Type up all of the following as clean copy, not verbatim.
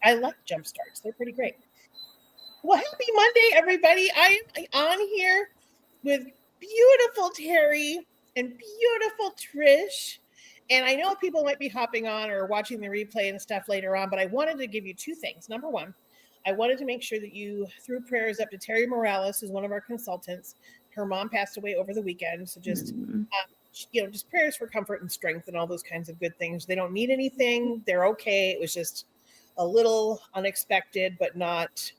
I like jump starts. They're pretty great. Well, happy Monday, everybody. I am on here with beautiful Terry and beautiful Trish. And I know people might be hopping on or watching the replay and stuff later on, but I wanted to give you two things. Number one, I wanted to make sure that you threw prayers up to Terry Morales, who's one of our consultants. Her mom passed away over the weekend. So just, just prayers for comfort and strength and all those kinds of good things. They don't need anything. They're okay. It was just a little unexpected, but not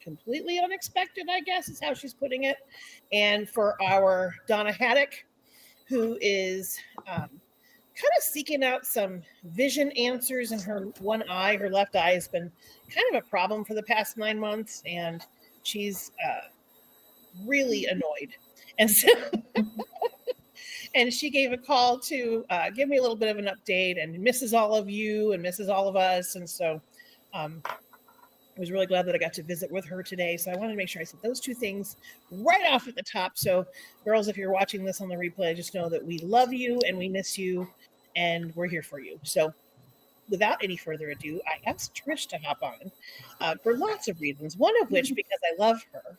completely unexpected, I guess is how she's putting it. And for our Donna Haddock, who is kind of seeking out some vision answers in her one eye. Her left eye has been kind of a problem for the past 9 months, and she's really annoyed. And so, and she gave a call to give me a little bit of an update and misses all of you and misses all of us. And so I was really glad that I got to visit with her today. So I wanted to make sure I said those two things right off at the top. So girls, if you're watching this on the replay, just know that we love you and we miss you and we're here for you. So without any further ado, I asked Trish to hop on for lots of reasons. One of which because I love her.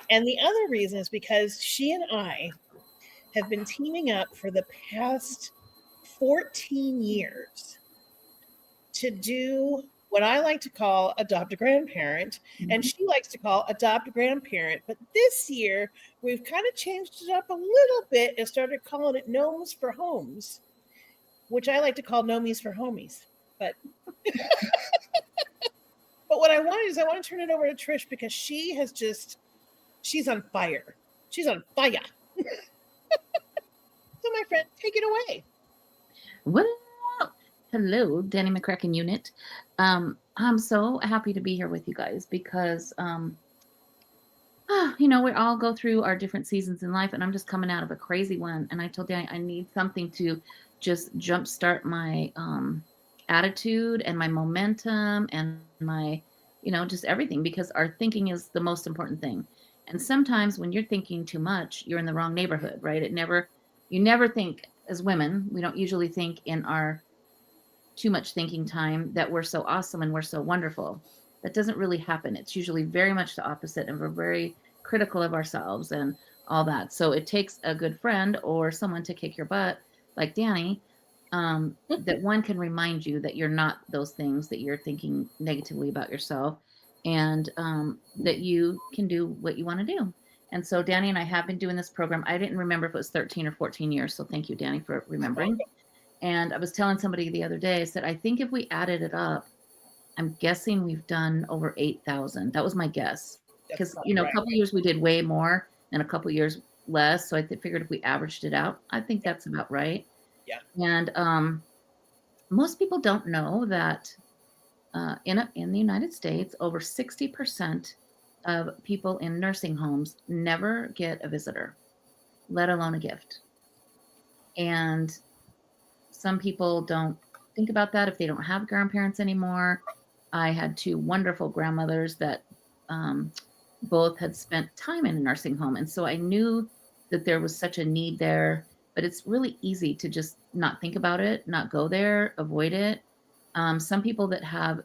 And the other reason is because she and I have been teaming up for the past 14 years to do what I like to call adopt a grandparent, and she likes to call adopt a grandparent. But this year, we've kind of changed it up a little bit and started calling it Gnomes for Homes, which I like to call Nomies for Homies. But but what I want to turn it over to Trish because she's on fire. She's on fire. So, my friend, take it away. Well, hello, Danny McCracken unit. I'm so happy to be here with you guys because, we all go through our different seasons in life, and I'm just coming out of a crazy one. And I told Danny I need something to just jumpstart my attitude and my momentum and my, just everything, because our thinking is the most important thing. And sometimes when you're thinking too much, you're in the wrong neighborhood, right? You never think, as women, we don't usually think in our too much thinking time that we're so awesome and we're so wonderful. That doesn't really happen. It's usually very much the opposite, and we're very critical of ourselves and all that. So it takes a good friend or someone to kick your butt, like Danny, that one can remind you that you're not those things, that you're thinking negatively about yourself, and that you can do what you want to do. And so Danny and I have been doing this program. I didn't remember if it was 13 or 14 years. So thank you, Danny, for remembering. And I was telling somebody the other day, I said, I think if we added it up, I'm guessing we've done over 8,000. That was my guess. Because, a couple of years we did way more and a couple of years less. So I figured if we averaged it out, I think that's about right. Yeah. And most people don't know that in the United States, over 60% of people in nursing homes never get a visitor, let alone a gift. And some people don't think about that if they don't have grandparents anymore. I had two wonderful grandmothers that both had spent time in a nursing home. And so I knew that there was such a need there, but it's really easy to just not think about it, not go there, avoid it. Some people that have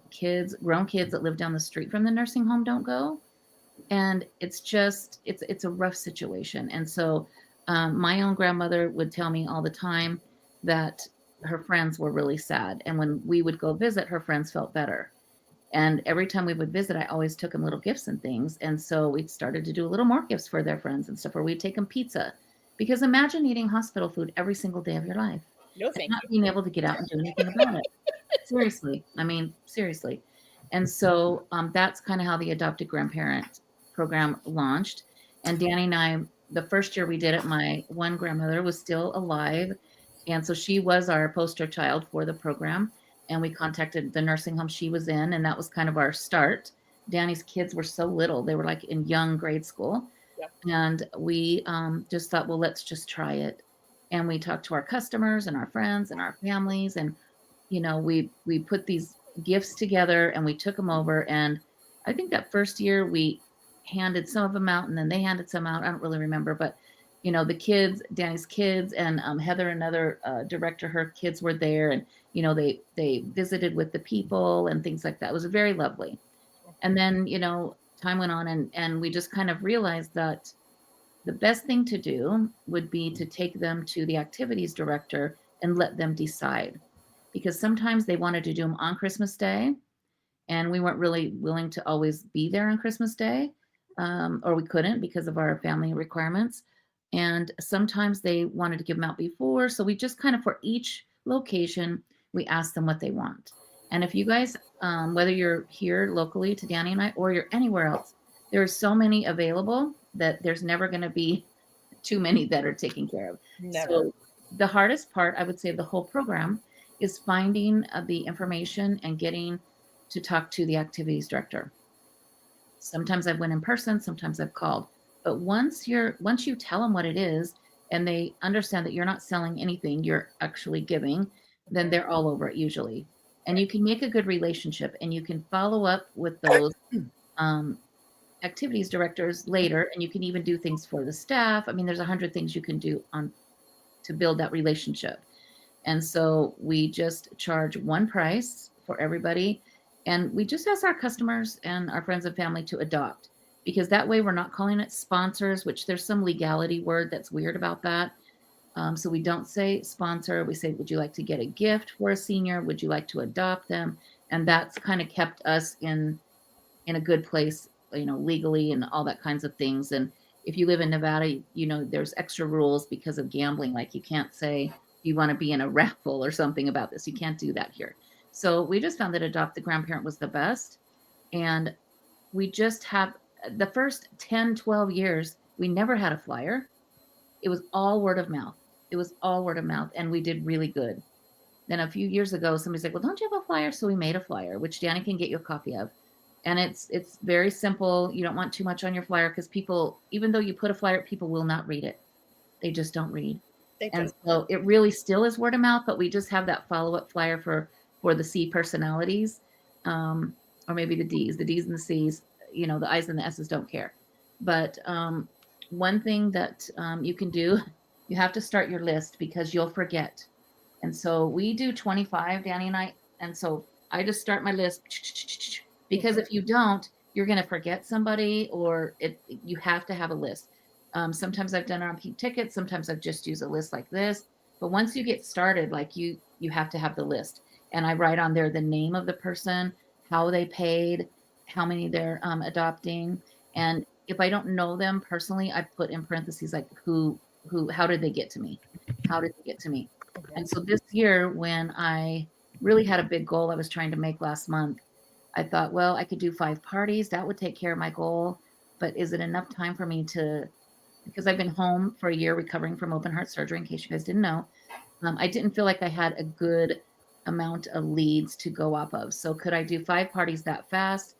grown kids that live down the street from the nursing home don't go. And it's a rough situation. And so my own grandmother would tell me all the time that her friends were really sad. And when we would go visit, her friends felt better. And every time we would visit, I always took them little gifts and things. And so we started to do a little more gifts for their friends and stuff, or we'd take them pizza. Because imagine eating hospital food every single day of your life. No, thank not you. Being able to get out and do anything about it. Seriously. I mean, seriously. And so that's kind of how the Adopted Grandparent program launched. And Danny and I, the first year we did it, my one grandmother was still alive. And so she was our poster child for the program. And we contacted the nursing home she was in, and that was kind of our start. Danny's kids were so little. They were like in young grade school. Yep. And we just thought, well, let's just try it. And we talked to our customers and our friends and our families. And, we put these gifts together and we took them over. And I think that first year we handed some of them out, and then they handed some out. I don't really remember, but the kids, Danny's kids, and Heather, another director, her kids were there, and they visited with the people and things like that. It was very lovely. And then, time went on, and we just kind of realized that the best thing to do would be to take them to the activities director and let them decide. Because sometimes they wanted to do them on Christmas Day, and we weren't really willing to always be there on Christmas Day, or we couldn't because of our family requirements. And sometimes they wanted to give them out before. So we just kind of, for each location, we asked them what they want. And if you guys, whether you're here locally to Danny and I, or you're anywhere else, there are so many available that there's never going to be too many that are taken care of. Never. So the hardest part, I would say, of the whole program is finding the information and getting to talk to the activities director. Sometimes I've went in person, sometimes I've called. But once you tell them what it is and they understand that you're not selling anything, you're actually giving, then they're all over it usually. And you can make a good relationship, and you can follow up with those activities directors later, and you can even do things for the staff. I mean, there's 100 things you can do to build that relationship. And so we just charge one price for everybody. And we just ask our customers and our friends and family to adopt, because that way we're not calling it sponsors, which there's some legality word that's weird about that. So we don't say sponsor. We say, would you like to get a gift for a senior? Would you like to adopt them? And that's kind of kept us in a good place, legally and all that kinds of things. And if you live in Nevada, there's extra rules because of gambling. Like, you can't say you want to be in a raffle or something about this. You can't do that here. So we just found that Adopt a Grandparent was the best. And we just have the first 10, 12 years, we never had a flyer. It was all word of mouth. And we did really good. Then a few years ago, somebody's like, well, don't you have a flyer? So we made a flyer, which Danny can get you a copy of. And it's very simple. You don't want too much on your flyer, because people, even though you put a flyer, people will not read it. They just don't read. And so it really still is word of mouth, but we just have that follow-up flyer for the C personalities, or maybe the D's and the C's, the I's and the S's don't care. But one thing that you can do, you have to start your list, because you'll forget. And so we do 25, Danny and I. And so I just start my list, because if you don't, you're going to forget somebody, or you have to have a list. Sometimes I've done it on Pink Tickets. Sometimes I've just used a list like this. But once you get started, like you have to have the list. And I write on there the name of the person, how they paid, how many they're adopting. And if I don't know them personally, I put in parentheses like how did they get to me? How did they get to me? And so this year, when I really had a big goal I was trying to make last month, I thought, well, I could do 5 parties. That would take care of my goal. But is it enough time for me because I've been home for a year recovering from open heart surgery, in case you guys didn't know. I didn't feel like I had a good amount of leads to go off of. So could I do 5 parties that fast?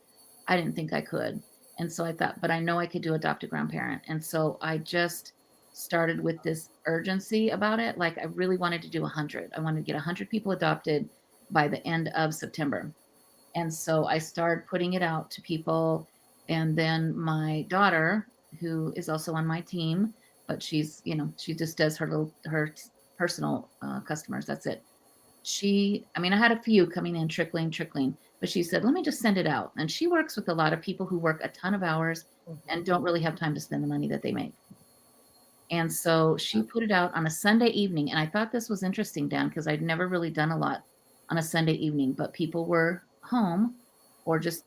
I didn't think I could. And so I thought, but I know I could do Adopt a Grandparent. And so I just started with this urgency about it. Like, I really wanted to do 100. I wanted to get 100 people adopted by the end of September. And so I started putting it out to people. And then my daughter, who is also on my team, but she's, she just does her personal customers. That's it. I had a few coming in, trickling, but she said, let me just send it out. And she works with a lot of people who work a ton of hours and don't really have time to spend the money that they make. And so she put it out on a Sunday evening. And I thought this was interesting, Dan, because I'd never really done a lot on a Sunday evening, but people were home or just,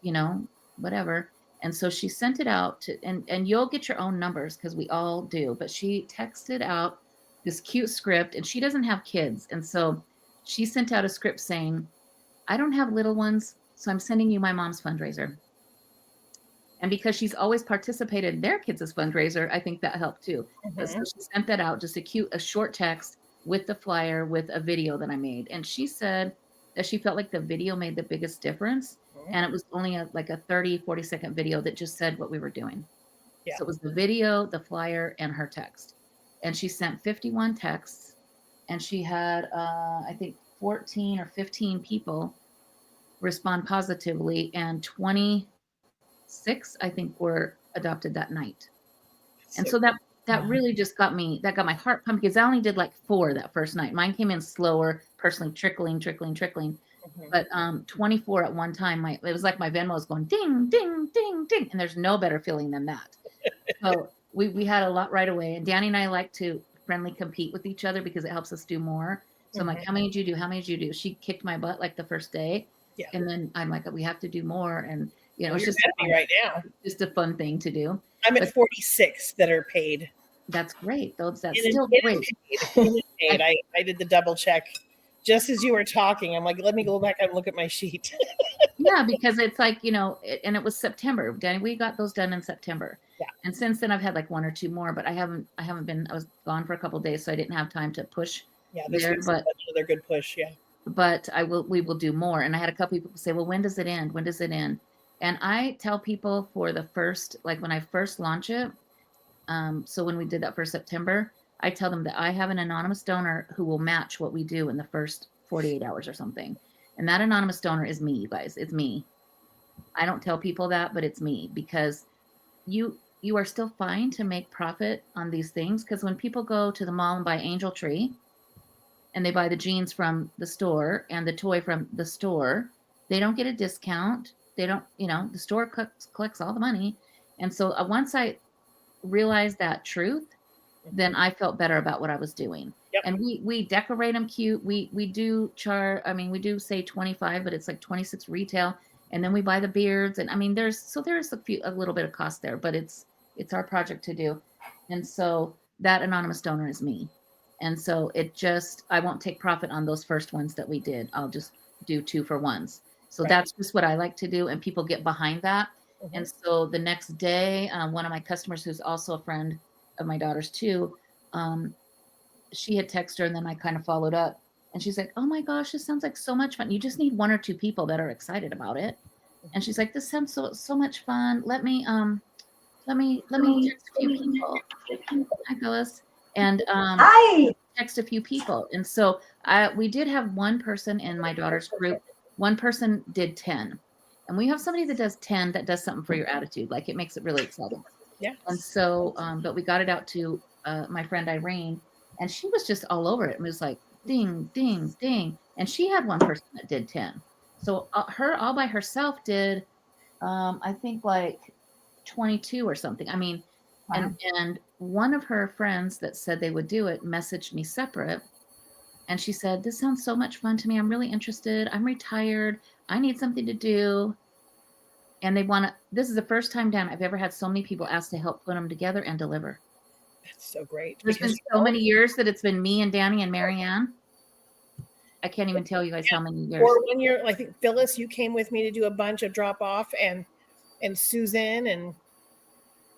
whatever. And so she sent it out and you'll get your own numbers, because we all do, but she texted out this cute script, and she doesn't have kids. And so she sent out a script saying, I don't have little ones, so I'm sending you my mom's fundraiser. And because she's always participated in their kids' fundraiser, I think that helped too. So she sent that out, just a short text with the flyer, with a video that I made. And she said that she felt like the video made the biggest difference. And it was only a 30, 40-second video that just said what we were doing. Yeah. So it was the video, the flyer, and her text. And she sent 51 texts. And she had, I think, 14 or 15 people respond positively. And 26, I think, were adopted that night. And so that really just got my heart pumping, because I only did like 4 that first night. Mine came in slower, personally trickling. Mhm. But 24 at one time, it was like my Venmo was going ding, ding, ding, ding. And there's no better feeling than that. So we had a lot right away. And Danny and I like to friendly compete with each other because it helps us do more. So I'm like, how many did you do? How many did you do? She kicked my butt like the first day. Yeah. And then I'm like, we have to do more. And, Well, it's you're just happy right now. just a fun thing to do. I'm at But 46 that are paid. that's great. That's In still in great. paid. I did the double check just as you were talking. I'm like, let me go back and look at my sheet. Yeah, because it's like, and it was September. Danny, we got those done in September. Yeah. And since then I've had like 1 or 2 more, but I haven't been, I was gone for a couple of days, so I didn't have time to push Yeah, this there, was but another good push. Yeah. we will do more. And I had a couple people say, well, when does it end? When does it end? And I tell people for the first, like when I first launch it, so when we did that for September, I tell them that I have an anonymous donor who will match what we do in the first 48 hours or something. And that anonymous donor is me, you guys. It's me. I don't tell people that, but it's me, because you are still fine to make profit on these things. Because when people go to the mall and buy Angel Tree and they buy the jeans from the store and the toy from the store, they don't get a discount. They don't, the store collects all the money. And so once I realized that truth, then I felt better about what I was doing. Yep. And we decorate them cute. We do we do say 25, but it's like 26 retail. And then we buy the beards. And I mean, there's a little bit of cost there, but it's our project to do. And so that anonymous donor is me. And so I won't take profit on those first ones that we did. I'll just do 2 for ones. So that's just what I like to do. And people get behind that. Mhm. And so the next day, one of my customers, who's also a friend of my daughter's too, she had texted her, and then I kind of followed up, and she's like, oh my gosh, this sounds like so much fun. You just need 1 or 2 people that are excited about it. And she's like, this sounds so much fun. Let me text a few people. Hi, Phyllis. And Hi. text a few people. And so we did have one person in my daughter's group. One person did 10. And we have somebody that does 10 that does something for your attitude. Like, it makes it really exciting. Yeah. And so, but we got it out to my friend Irene, and she was just all over it. It was like ding, ding, ding. And she had one person that did 10. So her all by herself did, I think like 22 or something. I mean, Wow. and one of her friends that said they would do it messaged me separate. And she said, this sounds so much fun to me. I'm really interested. I'm retired. I need something to do. And this is the first time, Dan, I've ever had so many people ask to help put them together and deliver. That's so great. There's been so many years that it's been me and Danny and Marianne. I can't even tell you guys how many years. Or 1 year, I think Phyllis, you came with me to do a bunch of drop off, and Susan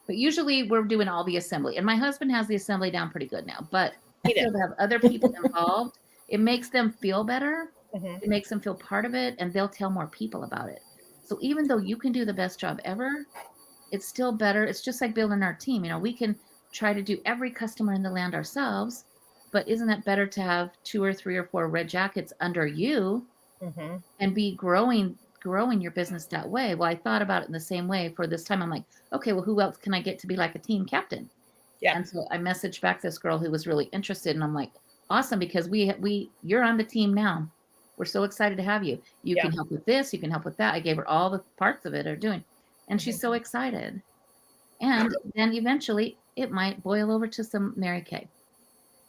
But usually we're doing all the assembly, and my husband has the assembly down pretty good now. But to have other people involved, it makes them feel better. Mhm. It makes them feel part of it, and they'll tell more people about it. So even though you can do the best job ever, it's still better. It's just like building our team. We can try to do every customer in the land ourselves, but isn't it better to have 2 or 3 or 4 red jackets under you and be growing your business that way? Well, I thought about it in the same way for this time. I'm like, okay, well, who else can I get to be like a team captain? Yeah. And so I messaged back this girl who was really interested, and I'm like, awesome, because you're on the team now. We're so excited to have you. You can help with this, you can help with that. I gave her all the parts of it are doing, and she's so excited. And then eventually it might boil over to some Mary Kay.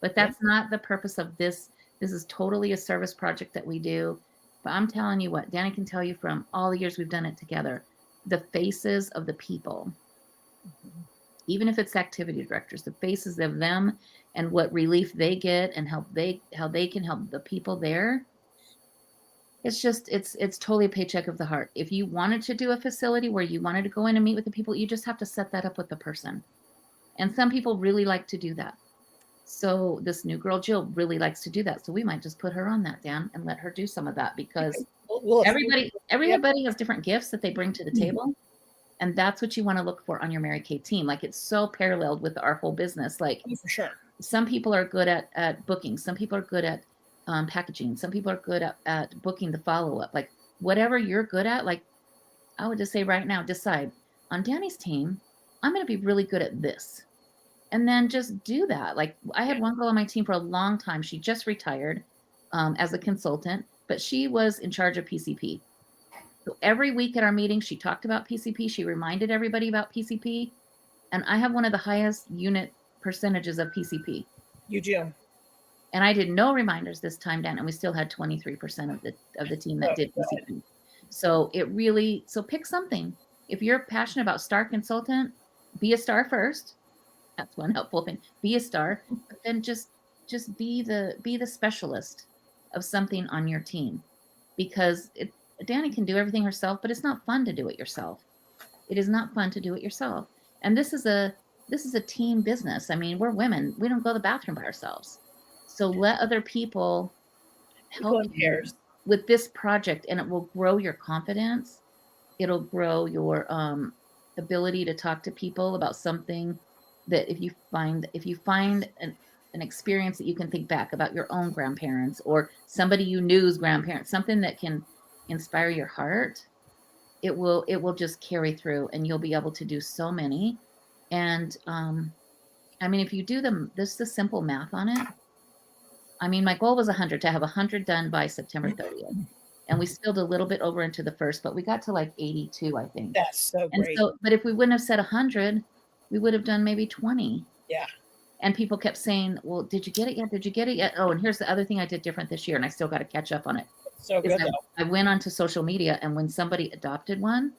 But that's not the purpose of this. This is totally a service project that we do. But I'm telling you what, Danny can tell you from all the years we've done it together, the faces of the people, even if it's activity directors, the faces of them and what relief they get and how they can help the people there. It's totally a paycheck of the heart. If you wanted to do a facility where you wanted to go in and meet with the people, you just have to set that up with the person. And some people really like to do that. So this new girl, Jill, really likes to do that. So we might just put her on that, Dan, and let her do some of that, because everybody has different gifts that they bring to the table. And that's what you want to look for on your Mary Kay team. Like, it's so paralleled with our whole business. Like, for sure. Some people are good at booking. Some people are good at packaging. Some people are good at booking the follow-up. Like, whatever you're good at, like, I would just say right now, decide on Danny's team, I'm going to be really good at this. And then just do that. Like I had one girl on my team for a long time. She just retired as a consultant, but she was in charge of PCP. So every week at our meeting, she talked about PCP. She reminded everybody about PCP. And I have one of the highest unit percentages of PCP. You do. And I did no reminders this time, Dan, and we still had 23% of the team that did PCP. So pick something. If you're passionate about star consultant, be a star first. That's one helpful thing. Be a star, but then just be the specialist of something on your team, because Danny can do everything herself, but it's not fun to do it yourself. It is not fun to do it yourself. And this is a team business. I mean, we're women. We don't go to the bathroom by ourselves. So let other people help you with this project, and it will grow your confidence. It'll grow your ability to talk to people about something that if you find an experience that you can think back about your own grandparents or somebody you knew's grandparents, something that can inspire your heart, it will just carry through, and you'll be able to do so many. And I mean, if you do the simple math on it, I mean, my goal was 100, to have 100 done by September 30th. And we spilled a little bit over into the first, but we got to like 82, I think. That's so great. But if we wouldn't have said 100, we would have done maybe 20. Yeah. And people kept saying, well, did you get it yet? Did you get it yet? Oh, and here's the other thing I did different this year, and I still got to catch up on it. So good. I went onto social media, and when somebody adopted one,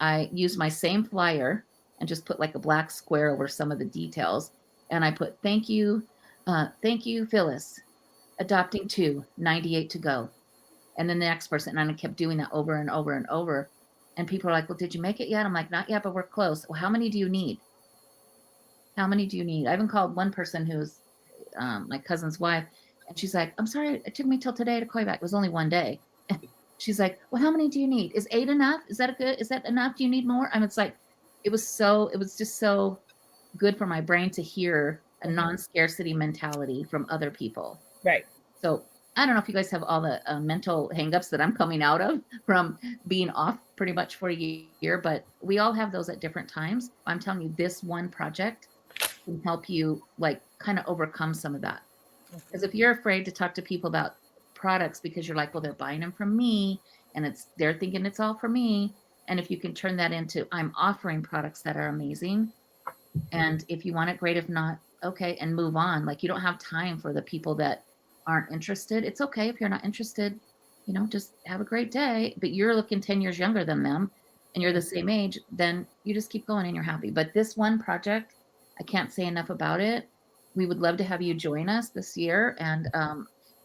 I used my same flyer and just put like a black square over some of the details. And I put, thank you, Phyllis. Adopting 2, 98 to go. And then the next person, and I kept doing that over and over and over. And people are like, well, did you make it yet? I'm like, not yet, but we're close. Well, how many do you need? How many do you need? I even called one person who's my cousin's wife, and she's like, I'm sorry, it took me till today to call you back. It was only one day. She's like, well, how many do you need? Is 8 enough? Is that enough? Do you need more? I mean, it's like, it was just so good for my brain to hear a non-scarcity mentality from other people. Right. So I don't know if you guys have all the mental hangups that I'm coming out of from being off pretty much for a year, but we all have those at different times. I'm telling you, this one project can help you like kind of overcome some of that. Because if you're afraid to talk to people about products because you're like, well, they're buying them from me and they're thinking it's all for me. And if you can turn that into, I'm offering products that are amazing. And if you want it, great. If not, okay. And move on. Like, you don't have time for the people that aren't interested. It's okay if you're not interested, just have a great day, but you're looking 10 years younger than them and you're the same age, then you just keep going and you're happy. But this one project, I can't say enough about it. We would love to have you join us this year. And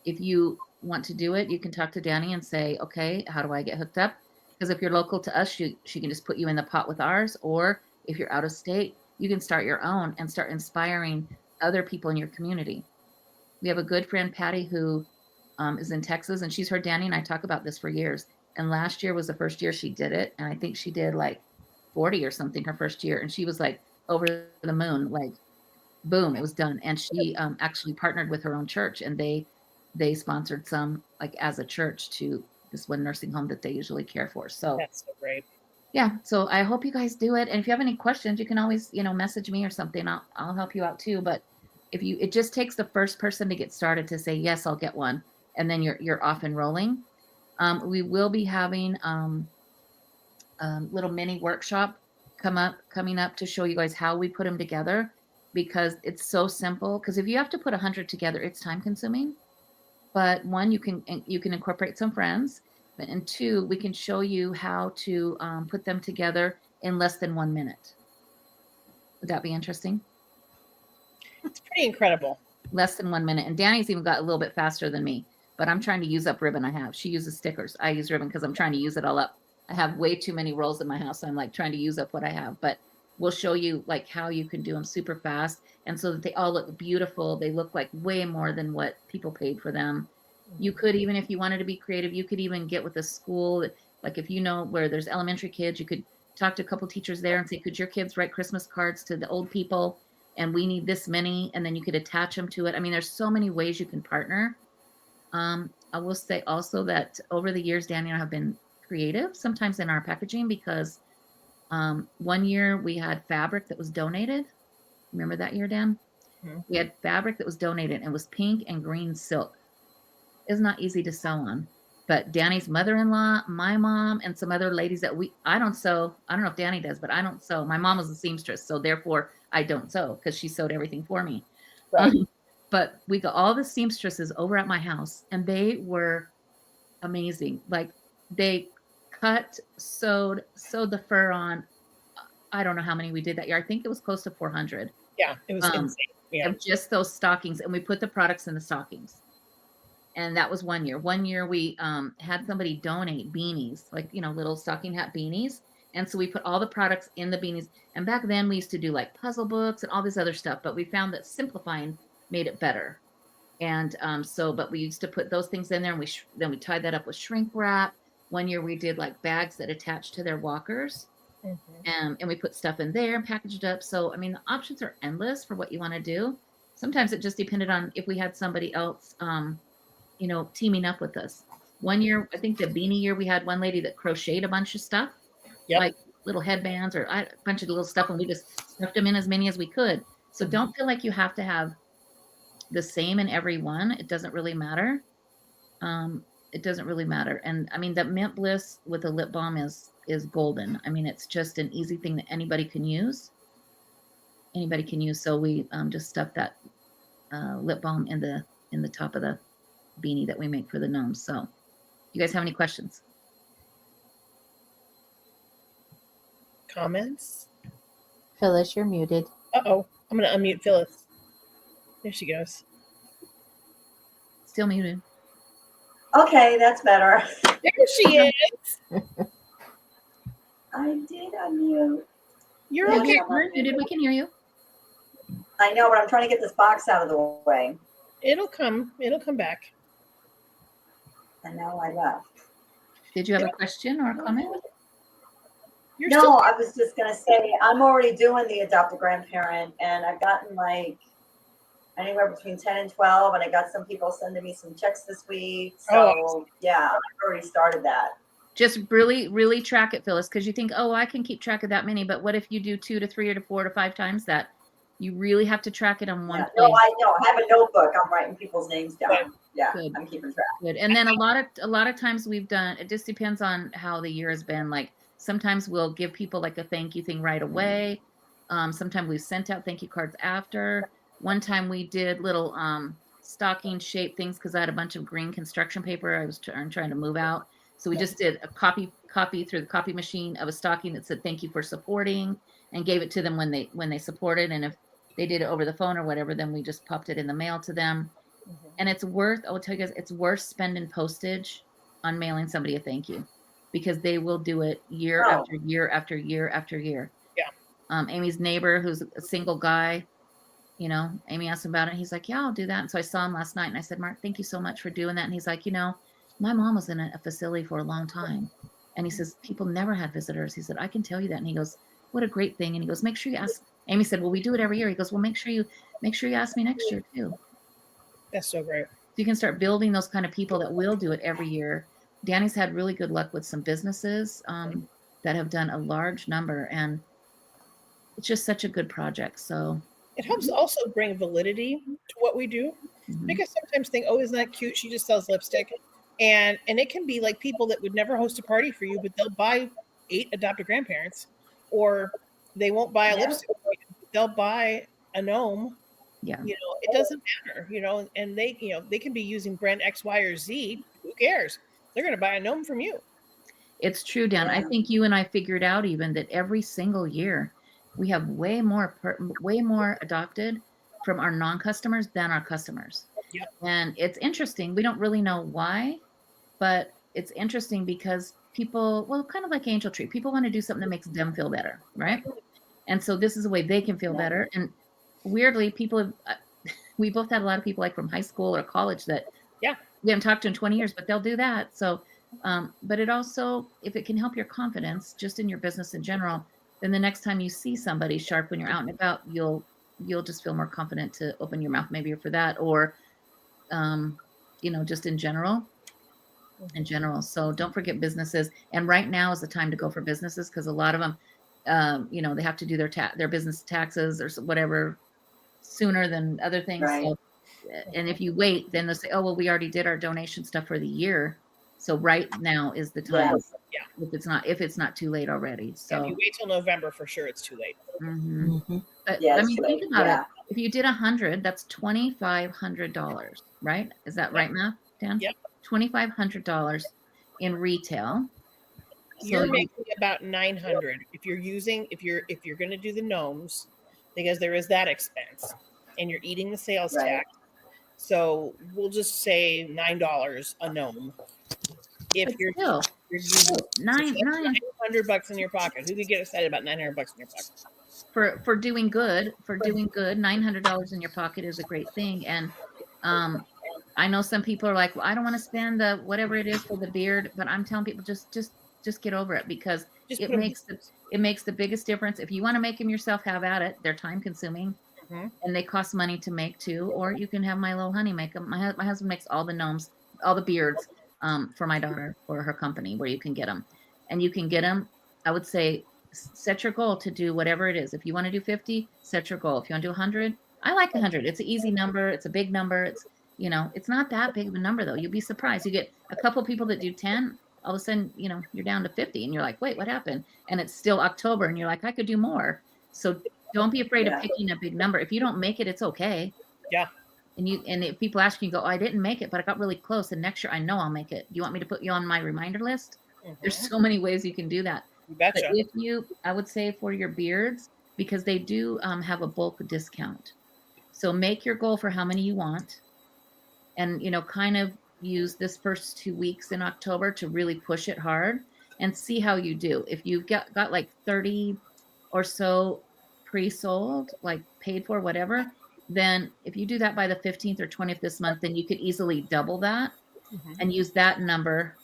if you want to do it, you can talk to Danny and say, okay, how do I get hooked up? Because if you're local to us, she can just put you in the pot with ours. Or if you're out of state, you can start your own and start inspiring other people in your community. We have a good friend, Patty, who is in Texas, and she's heard Danny and I talk about this for years. And last year was the first year she did it. And I think she did like 40 or something her first year. And she was like over the moon, like, boom, it was done. And she actually partnered with her own church, and they sponsored some, like, as a church to this one nursing home that they usually care for. So that's so great. Yeah. So I hope you guys do it. And if you have any questions, you can always, message me or something. I'll help you out too. But it just takes the first person to get started to say, yes, I'll get one. And then you're off and rolling. We will be having little mini workshop coming up to show you guys how we put them together, because it's so simple. Because if you have to put 100 together, it's time consuming. But one, you can incorporate some friends, and two, we can show you how to put them together in less than 1 minute. Would that be interesting? It's pretty incredible. Less than 1 minute. And Danny's even got a little bit faster than me, but I'm trying to use up ribbon I have. She uses stickers. I use ribbon because I'm trying to use it all up. I have way too many rolls in my house. So I'm like trying to use up what I have, but we'll show you like how you can do them super fast. And so that they all look beautiful. They look like way more than what people paid for them. You could, even if you wanted to be creative, you could even get with a school. Like if you know where there's elementary kids, you could talk to a couple teachers there and say, could your kids write Christmas cards to the old people? And we need this many, and then you could attach them to it. I mean, there's so many ways you can partner. I will say also that over the years, Danny and I have been creative sometimes in our packaging, because 1 year we had fabric that was donated. Remember that year, Dan? Mhm. We had fabric that was donated, and it was pink and green silk. It's not easy to sew on. But Danny's mother-in-law, my mom, and some other ladies that I don't sew. I don't know if Danny does, but I don't sew. My mom was a seamstress, so therefore I don't sew because she sewed everything for me. Right. But we got all the seamstresses over at my house, and they were amazing. Like they cut, sewed the fur on. I don't know how many we did that year. I think it was close to 400 Yeah, it was insane. Yeah. of just those stockings, and we put the products in the stockings. And that was one year. One year we had somebody donate beanies, like, little stocking hat beanies. And so we put all the products in the beanies. And back then we used to do like puzzle books and all this other stuff, but we found that simplifying made it better. And but we used to put those things in there, and then we tied that up with shrink wrap. One year we did like bags that attached to their walkers. Mhm. And we put stuff in there and packaged it up. So, I mean, the options are endless for what you want to do. Sometimes it just depended on if we had somebody else teaming up with us. One year, I think the beanie year, we had one lady that crocheted a bunch of stuff, Yep. like little headbands or a bunch of little stuff, and we just stuffed them in as many as we could. So don't feel like you have to have the same in every one. It doesn't really matter. It doesn't really matter. And I mean, that Mint Bliss with the lip balm is golden. I mean, it's just an easy thing that anybody can use. Anybody can use. So we just stuffed that lip balm in the top of the beanie that we make for the gnomes. So you guys have any questions? Comments? Phyllis, you're muted. Uh-oh. I'm going to unmute Phyllis. There she goes. Still muted. Okay, that's better. There she is. I did unmute. You're Yeah, okay. You're muted. We can hear you. I know, but I'm trying to get this box out of the way. It'll come. It'll come back. And now I left. Did you have a question or a comment? You're No, still I was just going to say, I'm already doing the adopt a grandparent, and I've gotten like anywhere between 10 and 12, and I got some people sending me some checks this week. So, yeah, I've already started that. Just really, really track it, Phyllis, because you think, oh, I can keep track of that many. But what if you do 2 to 3 or to 4 to 5 times that? You really have to track it on one place. No, I know. I have a notebook. I'm writing people's names down. Good. Yeah, Good. I'm keeping track. Good. And then a lot of times we've done, it just depends on how the year has been. Like sometimes we'll give people like a thank you thing right away. Sometimes we've sent out thank you cards after. One time we did little stocking shaped things because I had a bunch of green construction paper I was trying to move out. So we just did a copy through the copy machine of a stocking that said thank you for supporting, and gave it to them when they supported. And if they did it over the phone or whatever, then we just popped it in the mail to them. And it's worth, I will tell you guys, it's worth spending postage on mailing somebody a thank you, because they will do it year after year after year after year. Yeah. Amy's neighbor, who's a single guy, Amy asked him about it. He's like, yeah, I'll do that. And so I saw him last night and I said, Mark, thank you so much for doing that. And he's like, my mom was in a facility for a long time. And he says, people never had visitors. He said, I can tell you that. And he goes, what a great thing. And he goes, make sure you ask. Amy said, well, we do it every year. He goes, well, make sure you ask me next year too. That's so great. So you can start building those kind of people that will do it every year. Danny's had really good luck with some businesses that have done a large number, and it's just such a good project. So it helps also bring validity to what we do, because sometimes think, oh, isn't that cute? She just sells lipstick. And it can be like people that would never host a party for you, but they'll buy 8 adopted grandparents, or they won't buy a lipstick. They'll buy a gnome. Yeah. It doesn't matter, and they can be using brand X, Y, or Z. Who cares? They're going to buy a gnome from you. It's true, Dan. I think you and I figured out even that every single year we have way more adopted from our non-customers than our customers. Yep. And it's interesting. We don't really know why, but it's interesting because people, well, kind of like Angel Tree, people want to do something that makes them feel better, right? And so this is a way they can feel better. And weirdly, we both had a lot of people like from high school or college that we haven't talked to in 20 years, but they'll do that. So, but it also, if it can help your confidence just in your business in general, then the next time you see somebody sharp when you're out and about, you'll just feel more confident to open your mouth maybe for that, or, just in general. So don't forget businesses. And right now is the time to go for businesses, because a lot of them, they have to do their business taxes or whatever sooner than other things. Right. So, and if you wait, then they'll say, oh, well, we already did our donation stuff for the year. So right now is the time. Yes. Yeah. If it's not too late already. So if So you wait till November, for sure, it's too late. mhm. Mhm. But Yeah, I it's mean, too think late. about Yeah. it. If you did 100, that's $2,500, right? Is that right, math, Dan? Yep. $2,500 in retail. So You're you- making about 900 if you're going to do the gnomes, because there is that expense, and you're eating the sales Right. tax. So we'll just say $9 a gnome. If but you're still using nine $900 in your pocket, who could get excited about $900 in your pocket? for doing good, $900 in your pocket is a great thing. And I know some people are like, well, I don't want to spend the whatever it is for the beard, but I'm telling people just get over it, because Just it put 'em- makes the biggest difference. If you want to make them yourself, have at it. They're time consuming. Mhm. And they cost money to make too. Or you can have my little honey make them. My husband makes all the gnomes, all the beards for my daughter, for her company, where you can get them. And you can get them, I would say, set your goal to do whatever it is. If you want to do 50, set your goal. If you want to do 100, I like 100. It's an easy number. It's a big number. It's, it's not that big of a number though. You'll be surprised. You get a couple people that do 10, all of a sudden, you're down to 50 and you're like, wait, what happened? And it's still October and you're like, I could do more. So don't be afraid Yeah. of picking a big number. If you don't make it, it's okay. Yeah. And if people ask you, go, oh, I didn't make it, but I got really close. And next year, I know I'll make it. You want me to put you on my reminder list? There's Mhm. so many ways you can do that. You But betcha. I would say for your beards, because they do have a bulk discount. So make your goal for how many you want, and kind of use this first 2 weeks in October to really push it hard and see how you do. If you've got like 30 or so pre-sold, like paid for, whatever, then if you do that by the 15th or 20th this month, then you could easily double that Mhm. and use that number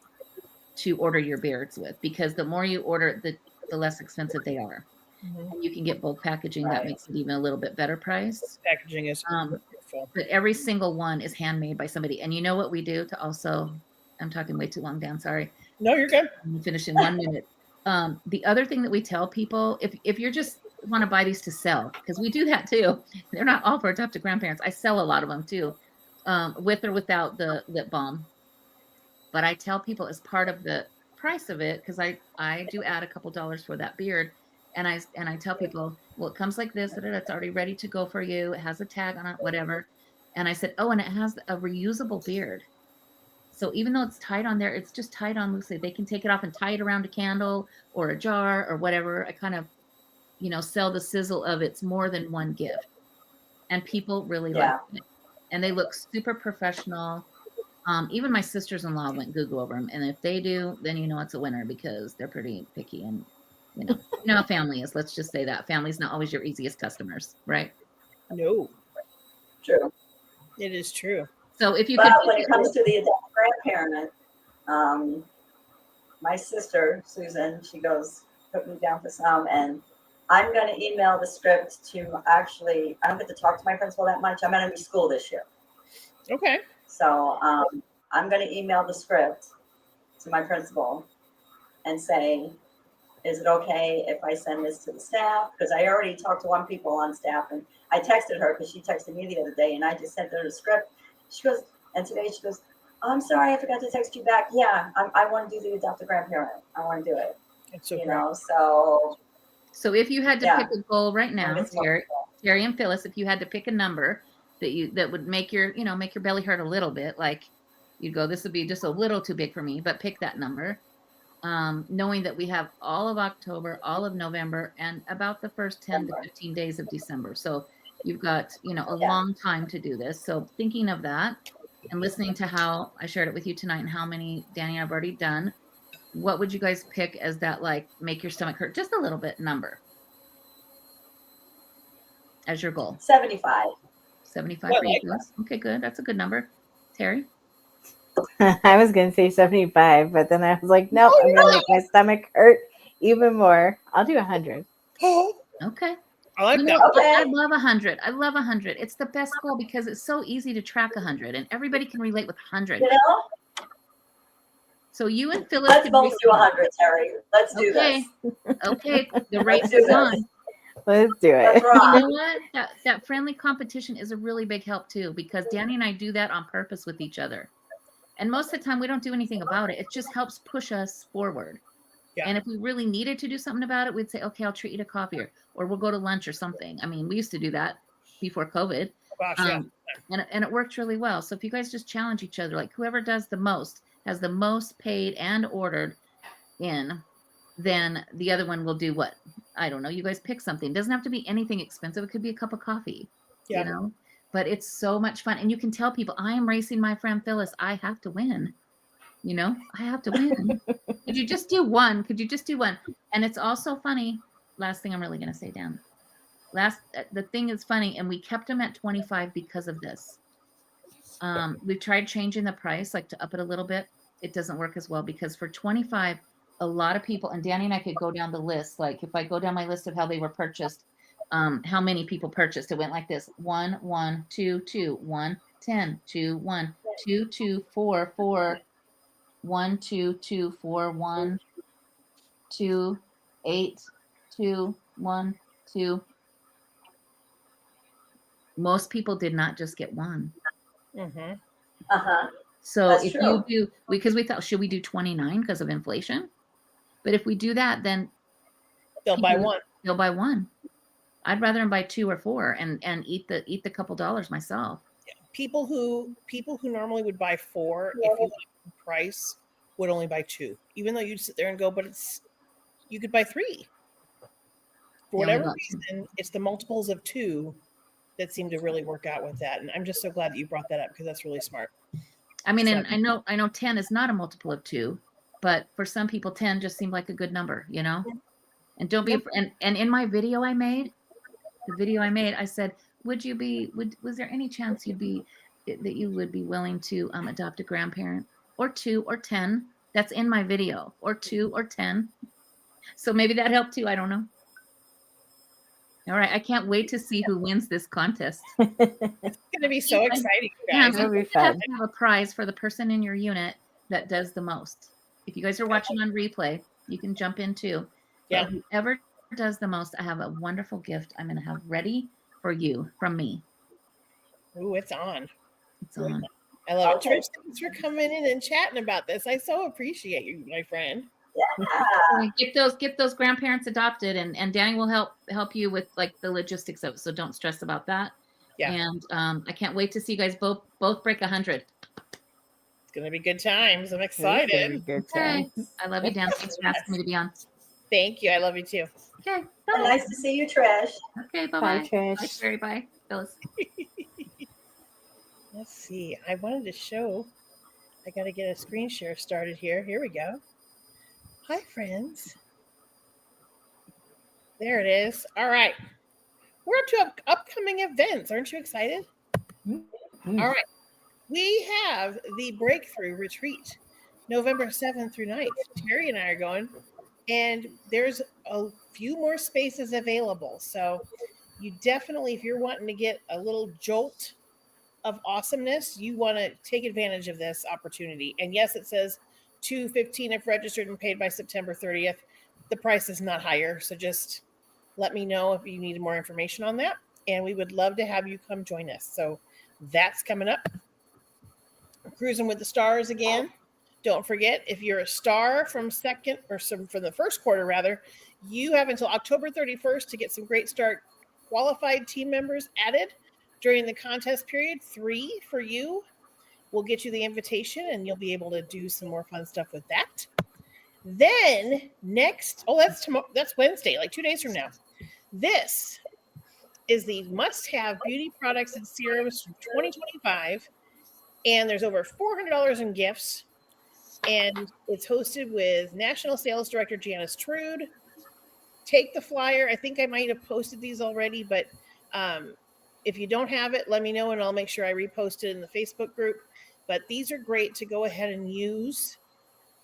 to order your beards with, because the more you order, the less expensive they are. Mhm. And you can get bulk packaging that Right. makes it even a little bit better price. Packaging is Um, wonderful. But every single one is handmade by somebody. And you know what we do to also, I'm talking way too long, Dan, sorry. No, you're good. I'm gonna finish in 1 minute. The other thing that we tell people, if you're just want to buy these to sell, because we do that too. They're not all for adopted grandparents. I sell a lot of them too, with or without the lip balm. But I tell people as part of the price of it, because I do add a couple dollars for that beard. And I tell people, well, it comes like this, it's already ready to go for you. It has a tag on it, whatever. And I said, oh, and it has a reusable beard. So even though it's tied on there, it's just tied on loosely. They can take it off and tie it around a candle or a jar or whatever. I kind of, sell the sizzle of it's more than one gift. And people really like it. And they look super professional. Even my sisters-in-law went Google over them. And if they do, then it's a winner, because they're pretty picky. And, how family is. Let's just say that. Family's not always your easiest customers, right? No, True. it is true. So if you But could, when it comes to the adopted grandparent, my sister, Susan, she goes, put me down for some, and I'm going to email the script to I don't get to talk to my principal that much. I'm going to be school this year. Okay. So I'm going to email the script to my principal and say, is it okay if I send this to the staff? Because I already talked to one people on staff, and I texted her because she texted me the other day, and I just sent her the script. She goes, and today she goes, I'm sorry, I forgot to text you back. Yeah, I want to do the adopted grandparent. I want to do it. It's so great. So if you had to Yeah. pick a goal right now, it's Terry and Phyllis, if you had to pick a number that would make your belly hurt a little bit, like you'd go, this would be just a little too big for me, but pick that number. Knowing that we have all of October, all of November, and about the first 10 to 15 days of December. So you've got, a long time to do this. So thinking of that and listening to how I shared it with you tonight and how many Danny and I've already done, what would you guys pick as that, like, make your stomach hurt just a little bit number as your goal? 75. 75 for you guys. Okay, good. That's a good number. Terry? I was going to say 75, but then I was like, no, I'm going to make my stomach hurt even more. I'll do 100. Okay. I like that. I love 100. I love 100. It's the best goal because it's so easy to track 100, and everybody can relate with 100. You know, So you and Phyllis let's could both do 100, Terry. Let's do Okay. this. Okay, the race do is this. on. Let's do Let's it. rock. You know what? That friendly competition is a really big help too, because Danny and I do that on purpose with each other. And most of the time we don't do anything about it. It just helps push us forward. Yeah. And if we really needed to do something about it, we'd say, okay, I'll treat you to coffee or we'll go to lunch or something. I mean, we used to do that before COVID. Oh, gosh, yeah. And it worked really well. So if you guys just challenge each other, like whoever does the most, has the most paid and ordered in, then the other one will do what? I don't know. You guys pick something. It doesn't have to be anything expensive. It could be a cup of coffee, Yeah. you know, but it's so much fun. And you can tell people, I am racing my friend Phyllis. I have to win. You know, I have to win. Could you just do one? Could you just do one? And it's also funny. Last thing I'm really going to say, Dan. The thing is funny, and we kept them at 25 because of this. We tried changing the price, like to up it a little bit. It doesn't work as well because for 25, a lot of people, and Danny and I could go down the list. Like if I go down my list of how they were purchased, how many people purchased, it went like this: 1, 1, 2, 2, 1, 10, 2, 1, 2, 2, 4, 4, 1, 2, 2, 4, 1, 2, 8, 2, 1, 2. Most people did not just get one. Mm-hmm. Uh-huh. So That's if true. you do, because we thought, should we do 29 because of inflation? But if we do that, then They'll buy people- one. they'll buy one. I'd rather them buy 2 or 4 and eat the couple dollars myself. People who normally would buy 4, if you like the price, would only buy 2. Even though you'd sit there and go, but you could buy 3. For They only whatever bought 2. reason, it's the multiples of 2 that seem to really work out with that. And I'm just so glad that you brought that up because that's really smart. I mean, and So- I know 10 is not a multiple of 2, but for some people 10 just seemed like a good number, you know? And don't be, and in my video I made, I said, was there any chance that you would be willing to adopt a grandparent or 2 or 10? That's in my video, or 2 or 10. So maybe that helped too. I don't know. All right. I can't wait to see who wins this contest. It's going to be so exciting, you guys. Yeah, It'll be you have fun. to have a prize for the person in your unit that does the most. If you guys are watching on replay, you can jump in too. Yeah. But whoever does the most, I have a wonderful gift I'm going to have ready for you from me. Ooh, it's on. It's on. I love Okay. it. Trish, thanks for coming in and chatting about this. I so appreciate you, my friend. Yeah. Get those grandparents adopted, and Danny will help you with like the logistics of it. So don't stress about that. Yeah. And I can't wait to see you guys both break 100. It's going to be good times. I'm It's gonna be excited. good Okay. times. I love you, Dan. Thanks for asking me to be on. Thank you. I love you too. Okay. And Bye. nice to see you, Trish. Okay. Bye Bye, bye. Trish. Bye, Sherry. Bye, Phyllis. Let's see. I wanted to show. I got to get a screen share started here. Here we go. Hi, friends. There it is. All right. We're up to upcoming events. Aren't you excited? Mm. All right. We have the Breakthrough Retreat, November 7th through 9th. Terry and I are going, and there's a few more spaces available. So you definitely, if you're wanting to get a little jolt of awesomeness, you want to take advantage of this opportunity. And yes, it says $215 if registered and paid by September 30th. The price is not higher. So just let me know if you need more information on that. And we would love to have you come join us. So that's coming up. Cruising with the Stars again. Don't forget, if you're a star from the first quarter, rather, you have until October 31st to get some great start qualified team members added during the contest period. 3 for you. We'll get you the invitation and you'll be able to do some more fun stuff with that. Then next, that's tomorrow. That's Wednesday, like 2 days from now. This is the must-have beauty products and serums from 2025. And there's over $400 in gifts. And it's hosted with National Sales Director Janice Trude. Take the flyer. I think I might have posted these already, but if you don't have it, let me know and I'll make sure I repost it in the Facebook group. But these are great to go ahead and use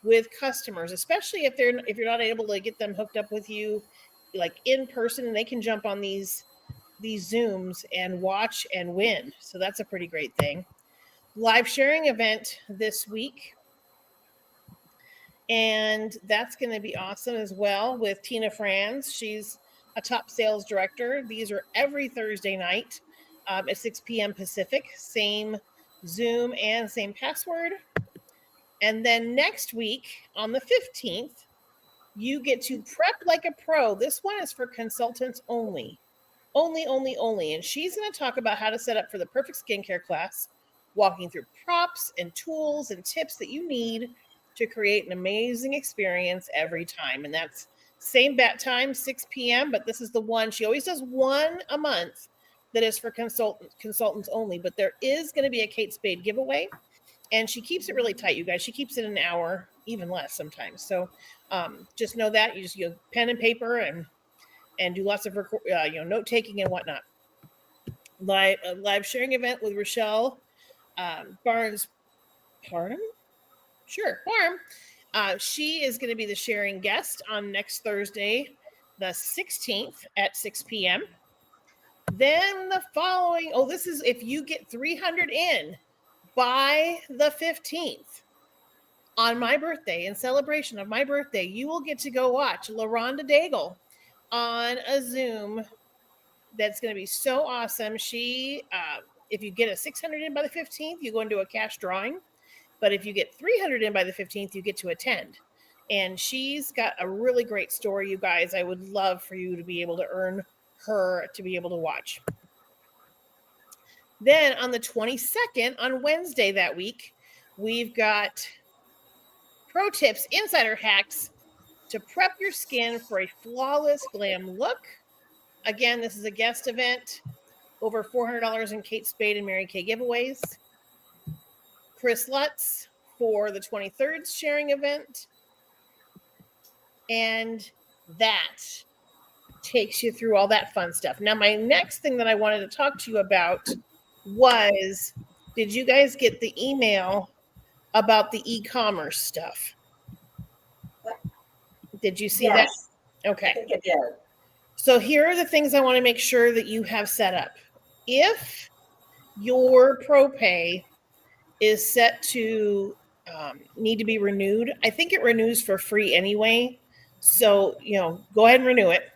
with customers, especially if you're not able to get them hooked up with you like in person, and they can jump on these Zooms and watch and win. So that's a pretty great thing. Live sharing event this week. And that's going to be awesome as well with Tina Franz. She's a top sales director. These are every Thursday night at 6 p.m. Pacific. Same Zoom and same password. And then next week on the 15th, you get to prep like a pro. This one is for consultants only. Only. And she's going to talk about how to set up for the perfect skincare class, walking through props and tools and tips that you need to create an amazing experience every time. And that's same bat time, 6 p.m. But this is the one. She always does one a month that is for consultants only. But there is going to be a Kate Spade giveaway. And she keeps it really tight, you guys. She keeps it an hour, even less sometimes. So just know that. You pen and paper and do lots of note taking and whatnot. Live sharing event with Rochelle Barnes Parham. Sure, Barham. She is going to be the sharing guest on next Thursday, the 16th at 6 p.m. Then the following, this is if you get 300 in by the 15th on my birthday, in celebration of my birthday, you will get to go watch LaRonda Daigle on a Zoom. That's going to be so awesome. She, if you get a 600 in by the 15th, you go into a cash drawing. But if you get 300 in by the 15th, you get to attend. And she's got a really great story, you guys. I would love for you to be able to earn her to be able to watch. Then on the 22nd, on Wednesday that week, we've got pro tips, insider hacks to prep your skin for a flawless glam look. Again, this is a guest event. Over $400 in Kate Spade and Mary Kay giveaways. Chris Lutz for the 23rd sharing event. And that takes you through all that fun stuff. Now, my next thing that I wanted to talk to you about was, did you guys get the email about the e-commerce stuff? Did you see that? Okay. I think it did. So here are the things I want to make sure that you have set up. If your ProPay is set to need to be renewed, I think it renews for free anyway. So, go ahead and renew it.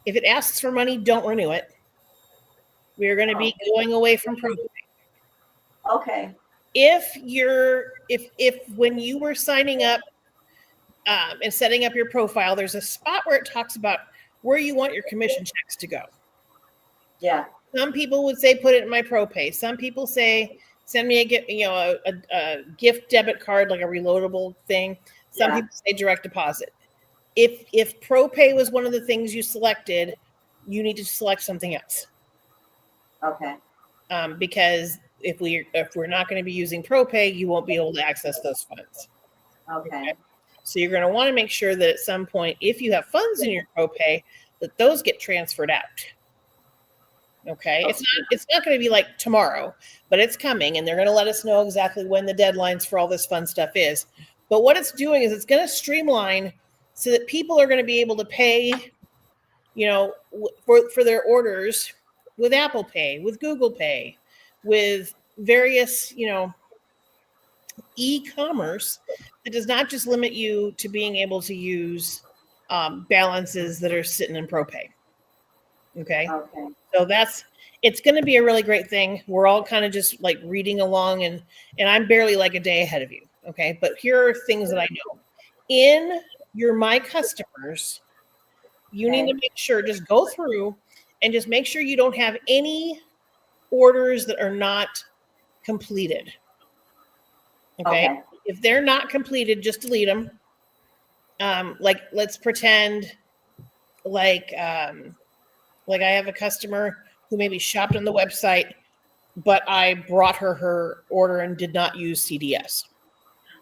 If it asks for money, don't renew it. We're going to be going away from ProPay. Okay. If when you were signing up and setting up your profile, there's a spot where it talks about where you want your commission checks to go. Yeah. Some people would say put it in my ProPay. Some people say send me a gift debit card, like a reloadable thing. Some people say direct deposit. If ProPay was one of the things you selected, you need to select something else. Okay. Because if we're not going to be using ProPay, you won't be able to access those funds. Okay. So you're going to want to make sure that at some point, if you have funds in your ProPay, that those get transferred out. Okay. It's not going to be like tomorrow, but it's coming, and they're going to let us know exactly when the deadlines for all this fun stuff is. But what it's doing is it's going to streamline so that people are going to be able to pay, for their orders with Apple Pay, with Google Pay, with various, e-commerce that does not just limit you to being able to use balances that are sitting in ProPay. Okay. So it's going to be a really great thing. We're all kind of just like reading along, and I'm barely like a day ahead of you. Okay. But here are things that I know. In your My Customers, you need to make sure, just go through and just make sure you don't have any orders that are not completed. Okay. If they're not completed, just delete them. Like, let's pretend like I have a customer who maybe shopped on the website, but I brought her order and did not use CDS.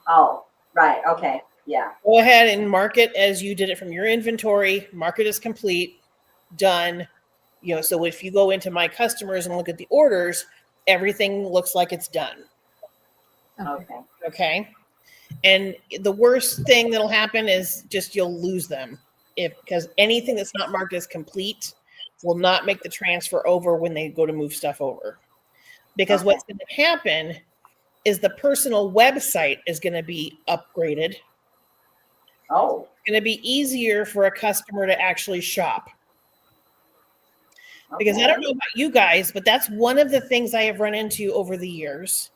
Oh, right. Okay. Yeah. Go ahead and mark it as you did it from your inventory. Mark it as complete, done. So if you go into My Customers and look at the orders, everything looks like it's done. Okay. And the worst thing that'll happen is just you'll lose them, because anything that's not marked as complete will not make the transfer over when they go to move stuff over. Because what's going to happen is the personal website is going to be upgraded. Oh. It's going to be easier for a customer to actually shop. Because I Okay. don't know about you guys, but that's one of the things I have run into over the years,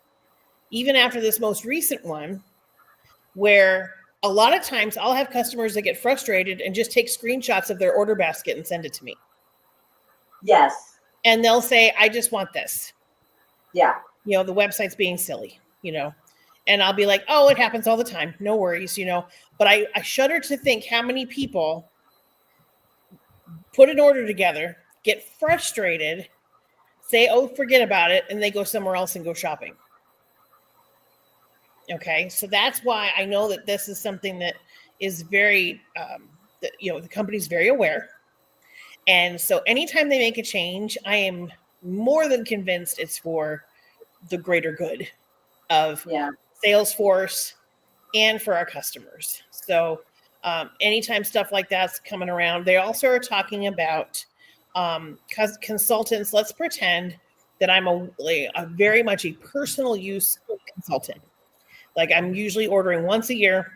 even after this most recent one, where a lot of times I'll have customers that get frustrated and just take screenshots of their order basket and send it to me. Yes. And they'll say, I just want this. Yeah. You know, the website's being silly, you know. And I'll be like, oh, it happens all the time. No worries, you know. But I shudder to think how many people put an order together, get frustrated, say, oh, forget about it, and they go somewhere else and go shopping. Okay, so that's why I know that this is something that is very, the company's very aware. And so anytime they make a change, I am more than convinced it's for the greater good of Yeah. Salesforce and for our customers. So anytime stuff like that's coming around, they also are talking about consultants. Let's pretend that I'm a very much a personal use consultant. Like I'm usually ordering once a year,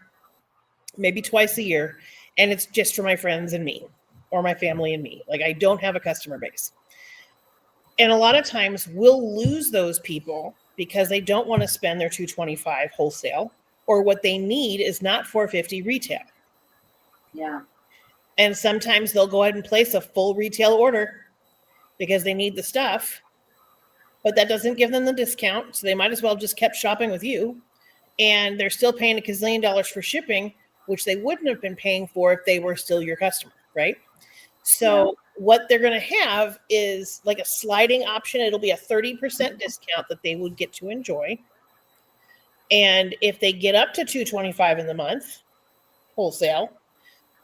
maybe twice a year, and it's just for my friends and me or my family and me. Like I don't have a customer base. And a lot of times we'll lose those people because they don't want to spend their $225 wholesale, or what they need is not $450 retail. Yeah. And sometimes they'll go ahead and place a full retail order because they need the stuff, but that doesn't give them the discount. So they might as well just kept shopping with you. And they're still paying $1 gazillion for shipping, which they wouldn't have been paying for if they were still your customer, right? So what they're going to have is like a sliding option. It'll be a 30% discount that they would get to enjoy. And if they get up to $225 in the month wholesale,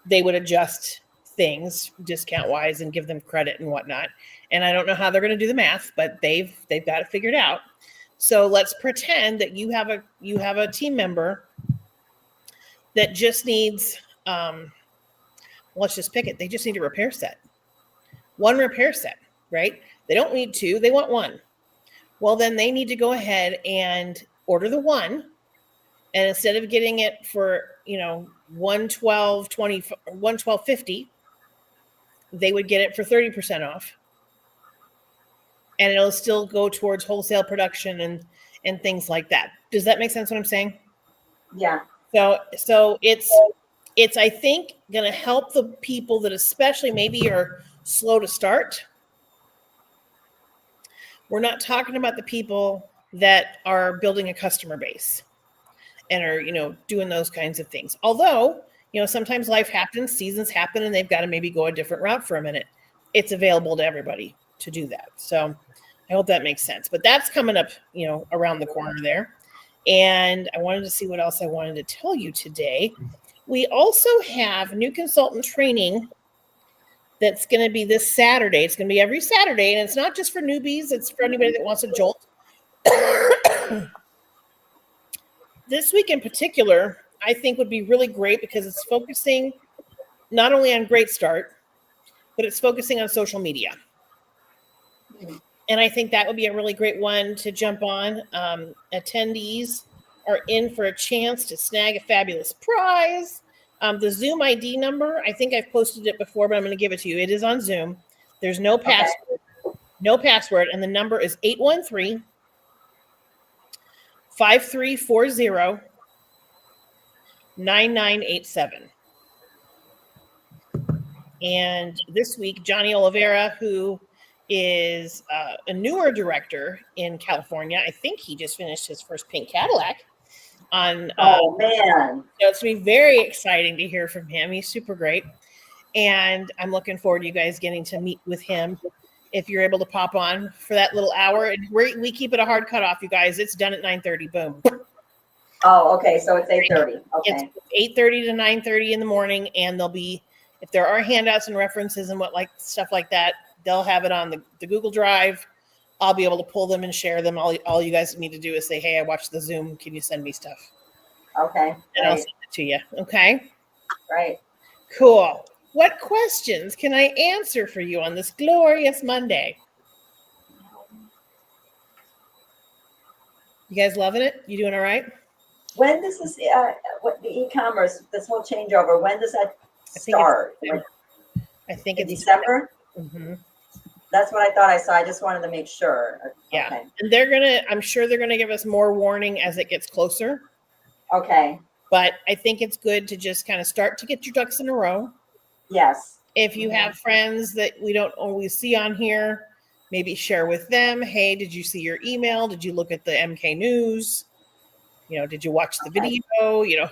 they would adjust things discount wise and give them credit and whatnot. And I don't know how they're going to do the math, but they've got it figured out. So let's pretend that you have a team member that just needs, let's just pick it. They just need a repair set. One repair set, right? They don't need two. They want one. Well, then they need to go ahead and order the one. And instead of getting it for, $112.50, they would get it for 30% off. And it'll still go towards wholesale production and things like that. Does that make sense what I'm saying? Yeah. So it's I think going to help the people that especially maybe are slow to start. We're not talking about the people that are building a customer base and are, doing those kinds of things. Although, sometimes life happens, seasons happen, and they've got to maybe go a different route for a minute. It's available to everybody to do that. So I hope that makes sense. But that's coming up, around the corner there. And I wanted to see what else I wanted to tell you today. We also have new consultant training that's going to be this Saturday. It's going to be every Saturday, and it's not just for newbies. It's for anybody that wants a jolt. This week in particular, I think would be really great because it's focusing not only on Great Start, but it's focusing on social media. And I think that would be a really great one to jump on. Attendees are in for a chance to snag a fabulous prize. The Zoom ID number, I think I've posted it before, but I'm going to give it to you. It is on Zoom. There's no password. No password. And the number is 813-5340-9987. And this week, Johnny Oliveira, who is a newer director in California. I think he just finished his first pink Cadillac. Man! So it's going to be very exciting to hear from him. He's super great, and I'm looking forward to you guys getting to meet with him if you're able to pop on for that little hour. And we keep it a hard cutoff, you guys. It's done at 9:30. Boom. Oh, okay. So it's 8:30. Okay. It's 8:30 to 9:30 in the morning, and there'll be, if there are handouts and references and stuff like that, they'll have it on the Google Drive. I'll be able to pull them and share them. All you guys need to do is say, hey, I watched the Zoom. Can you send me stuff? Okay. And I'll send it to you. Okay. Right. Cool. What questions can I answer for you on this glorious Monday? You guys loving it? You doing all right? When does this, what the e-commerce, this whole changeover, when does that start? I think it's December. Mm-hmm. That's what I thought I saw. I just wanted to make sure. Yeah. Okay. And I'm sure they're gonna give us more warning as it gets closer. Okay. But I think it's good to just kind of start to get your ducks in a row. Yes. If you have friends that we don't always see on here, maybe share with them. Hey, did you see your email? Did you look at the MK News? Did you watch the video?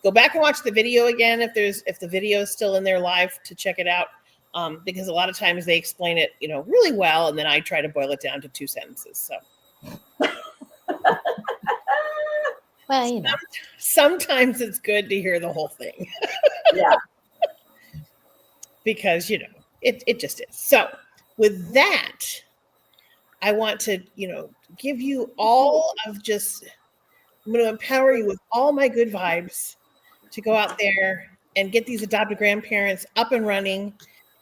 Go back and watch the video again if the video is still in there live to check it out. Because a lot of times they explain it, really well, and then I try to boil it down to 2 sentences. So Well, sometimes it's good to hear the whole thing. Yeah. Because it just is. So with that, I want to give you all of I'm going to empower you with all my good vibes to go out there and get these adopted grandparents up and running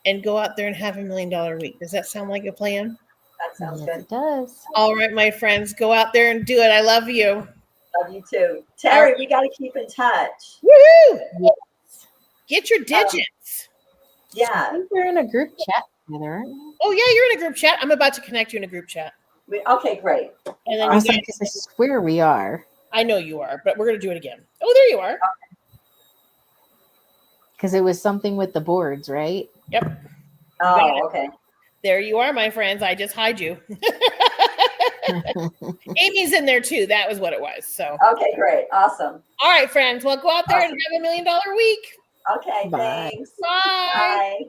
and go out there and have $1 million week. Does that sound like a plan? That sounds yes, good. it does. All right, my friends, go out there and do it. I love you. Love you too. Terry, we got to keep in touch. Woohoo! Yes. Get your digits. I Yeah. think we're in a group chat together, aren't we? Oh, yeah, you're in a group chat. I'm about to connect you in a group chat. Okay, great. And then Awesome, you because guys, I swear we are. I know you are, but we're going to do it again. Oh, there you are. Because it was something with the boards, right? Yep. Oh, okay. There you are, my friends. I just hide you. Amy's in there too. That was what it was. So, Okay, great. Awesome. all right, friends. Well, go out there and Awesome. have $1 million week. Okay, Bye. thanks. Bye. Bye.